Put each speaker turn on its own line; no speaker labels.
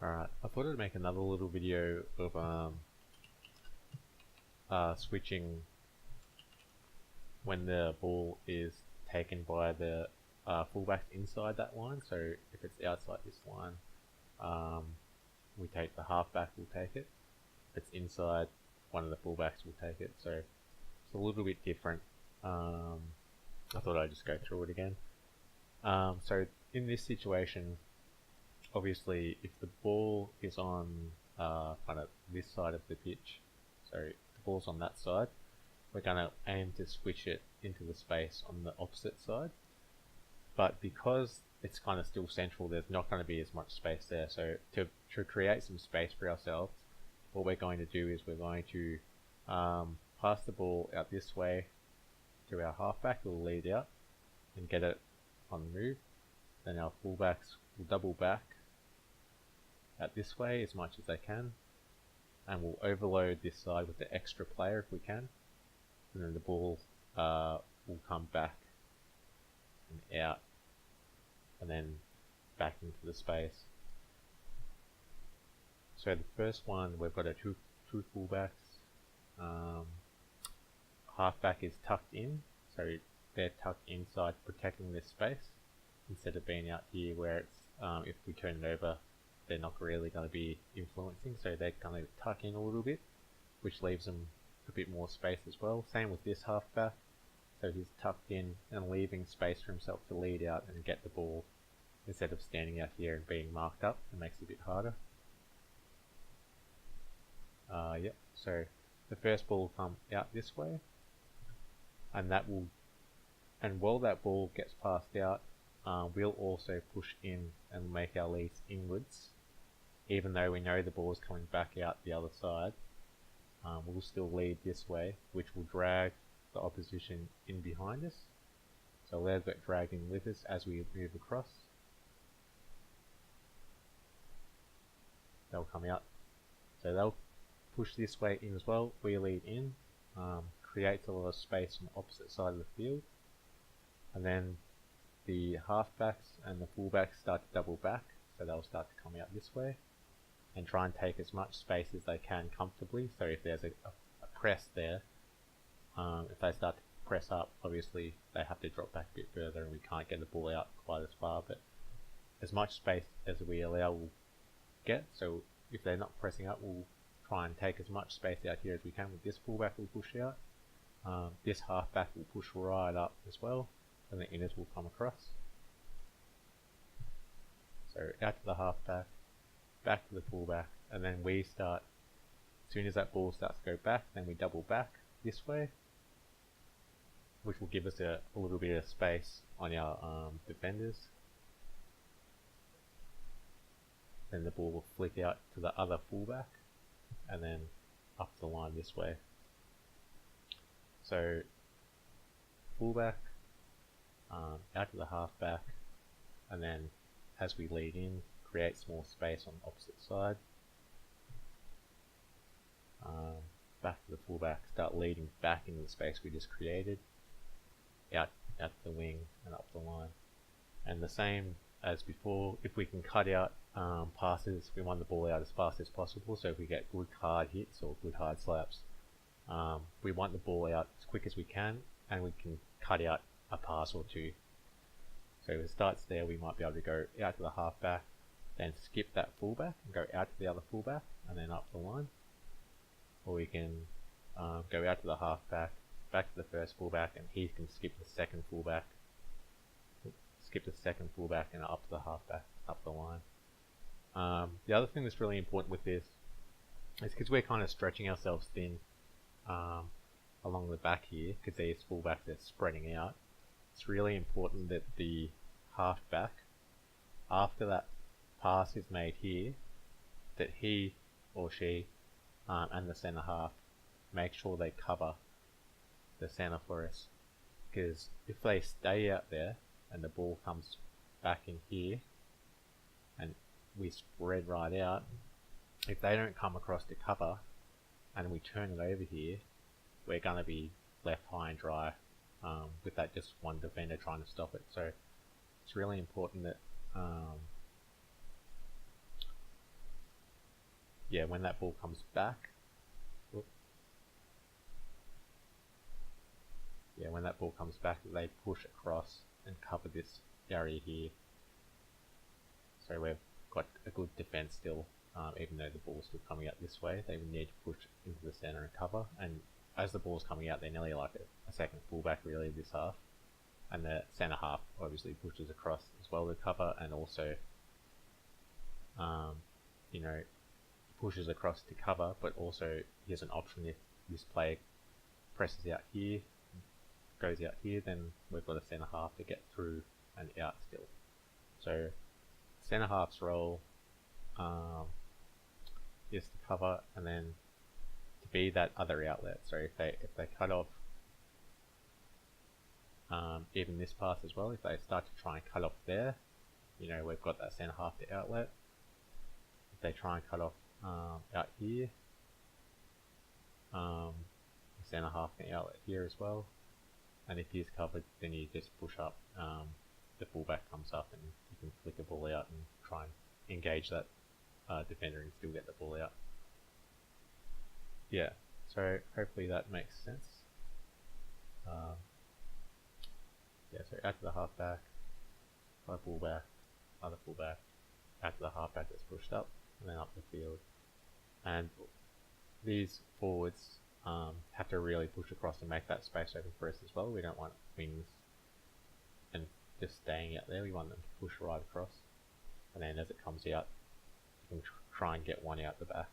Alright, I thought I'd make another little video of switching when the ball is taken by the fullbacks inside that line. So if it's outside this line, we take the halfback will take it. If it's inside, one of the fullbacks will take it. So it's a little bit different. I thought I'd just go through it again. So in this situation, obviously if the ball is on kind of this side of the pitch, so if the ball's on that side, we're going to aim to switch it into the space on the opposite side. But because it's kind of still central, there's not going to be as much space there. So to create some space for ourselves, what we're going to do is we're going to pass the ball out this way to our halfback who will lead out and get it on the move. Then our fullbacks will double back out this way as much as they can, and we'll overload this side with the extra player if we can, and then the ball will come back and out and then back into the space. So the first one, we've got our two fullbacks. Halfback is tucked in, so they're tucked inside protecting this space instead of being out here where it's if we turn it over they're not really going to be influencing, so they're going to tuck in a little bit, which leaves them a bit more space as well. Same with this halfback, so he's tucked in and leaving space for himself to lead out and get the ball instead of standing out here and being marked up. It makes it a bit harder. Yep, so the first ball will come out this way, and that will, and while that ball gets passed out, we'll also push in and make our leads inwards. Even though we know the ball is coming back out the other side, we'll still lead this way, which will drag the opposition in behind us. So they'll get dragged in with us as we move across. They'll come out. So they'll push this way in as well. We lead in, creates a lot of space on the opposite side of the field. And then the halfbacks and the fullbacks start to double back, so they'll start to come out this way and try and take as much space as they can comfortably. So if there's a press there, if they start to press up, obviously they have to drop back a bit further and we can't get the ball out quite as far, but as much space as we allow we'll get. So if they're not pressing up, we'll try and take as much space out here as we can. With this fullback will push out, this halfback will push right up as well, and the inners will come across. So out to the halfback, back to the fullback, and then we start, as soon as that ball starts to go back, then we double back this way, which will give us a little bit of space on our defenders. Then the ball will flick out to the other fullback, and then up the line this way. So fullback, out to the halfback, and then as we lead in, creates more space on the opposite side. Back to the fullback, start leading back into the space we just created, out the wing and up the line. And the same as before, if we can cut out passes, we want the ball out as fast as possible. So if we get good hard hits or good hard slaps, we want the ball out as quick as we can, and we can cut out a pass or two. So if it starts there, we might be able to go out to the halfback, then skip that fullback and go out to the other fullback and then up the line. Or we can go out to the halfback, back to the first fullback, and he can skip the second fullback, and up to the halfback, up the line. The other thing that's really important with this is because we're kind of stretching ourselves thin along the back here, because these fullbacks are spreading out. It's really important that the halfback, after that pass is made here, that he or she and the centre half make sure they cover the centre for us, because if they stay out there and the ball comes back in here and we spread right out, if they don't come across to cover and we turn it over here, we're going to be left high and dry with that just one defender trying to stop it. So it's really important that yeah, when that ball comes back, yeah, when that ball comes back, they push across and cover this area here. So we've got a good defense still, even though the ball's still coming out this way. They need to push into the center and cover. And as the ball's coming out, they're nearly like a second fullback really this half. And the center half obviously pushes across as well to cover, and also, you know, pushes across to cover, but also he has an option if this player presses out here, goes out here, then we've got a centre half to get through and out still. So centre half's role is to cover and then to be that other outlet. So if they cut off even this pass as well, if they start to try and cut off there, you know, we've got that centre half to outlet. If they try and cut off out here, the centre half can outlet here as well. And if he's covered, then you just push up, the fullback comes up and you can flick a ball out and try and engage that defender and still get the ball out. Yeah, so hopefully that makes sense. Yeah, so out to the halfback, by fullback, other fullback, out to the halfback that's pushed up, and then up the field. And these forwards have to really push across and make that space open for us as well. We don't want wings and just staying out there. We want them to push right across, and then as it comes out, you can try and get one out the back.